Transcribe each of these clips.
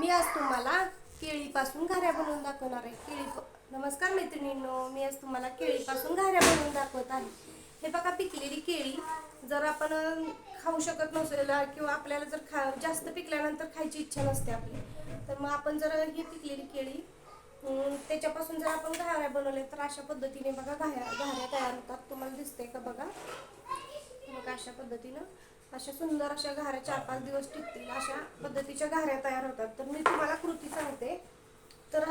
मी आज तुम्हाला केळीपासून घाऱ्या बनवून दाखवणार आहे. नमस्कार मैत्रिणींनो, मी आज तुम्हाला केळीपासून घाऱ्या बनवून दाखवत आहे. हे बघा, पिकलेली केळी जर आपण खाऊ शकत नसेल किंवा आपल्याला जर जास्त पिकल्यानंतर खायची इच्छा नसते आपली, तर मग आपण जर ही पिकलेली केळी त्याच्यापासून जर आपण घाऱ्या बनवले तर अशा पद्धतीने बघा घाऱ्या तयार होतात. तुम्हाला दिसते का बघा. बघा अशा पद्धतीनं अशा सुंदर अशा घाऱ्या 4-5 दिवस टिकतील अशा पद्धतीच्या घाऱ्या तयार होतात. तर मी तुम्हाला कृती सांगते. तर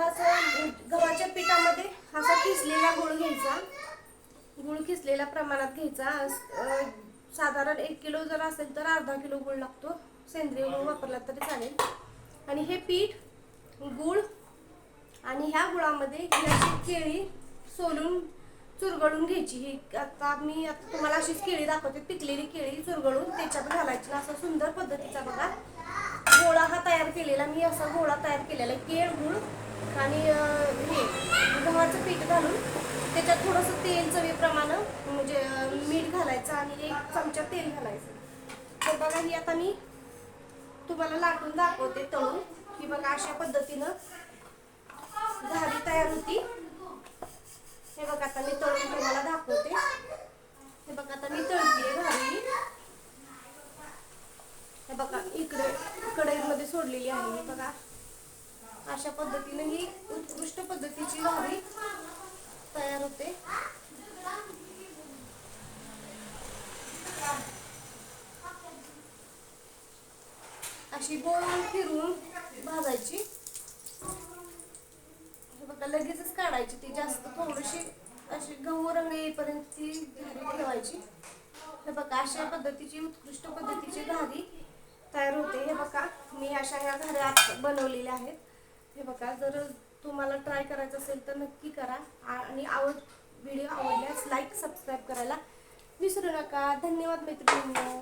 गव्हाच्या पिठामध्ये असा किसलेला गूळ घ्यायचा. गूळ किसलेल्या प्रमाणात घ्यायचा. साधारण 1 किलो जर असेल तर अर्धा किलो गूळ लागतो. सेंद्रिय गूळ वापरला तरी चालेल. आणि हे पीठ, गूळ आणि ह्या गुळामध्ये ही केळी सोलून चुरगळून घ्यायची. ही आता तुम्हाला अशीच केळी दाखवते. पिकलेली केळी चुरगळून त्याच्यात घालायची. असा सुंदर पद्धतीचा बघा गोळा हा तयार केलेला. मी असा गोळा तयार केलेला आहे. केळ, गूळ आणि हे गव्हाचं पीठ घालून त्याच्यात थोडंसं तेल चवीप्रमाणे म्हणजे मीठ घालायचं आणि 1 चमचा तेल घालायचं. तर बघा ही आता मी तुम्हाला लाटून दाखवते तळून. ही बघा अशा पद्धतीनं घारी तयार होती. हे बघा आता मी तळून तुम्हाला दाखवते. हे बघा आता मी तळतीये घारी. हे बघा इकडे कढईमध्ये सोडलेली आहे. हे बघा अशा पद्धतीने ही उत्कृष्ट पद्धतीची घारी तयार होते. अशी गोल फिरून भाजायची. हे बघा लगेचच काढायची. ती जास्त थोडीशी अशी गहू रंग येईपर्यंत ती घारी ठेवायची. हे बघा अशा पद्धतीची उत्कृष्ट पद्धतीची घारी तयार होते. हे बघा मी अशा ह्या घाऱ्या बनवलेल्या आहेत. हे बघा जर तुम्हाला ट्राय करायचं असेल तर नक्की करा. आणि व्हिडिओ आवडल्यास लाईक सबस्क्राईब करायला विसरू नका. धन्यवाद मैत्रिणींनो.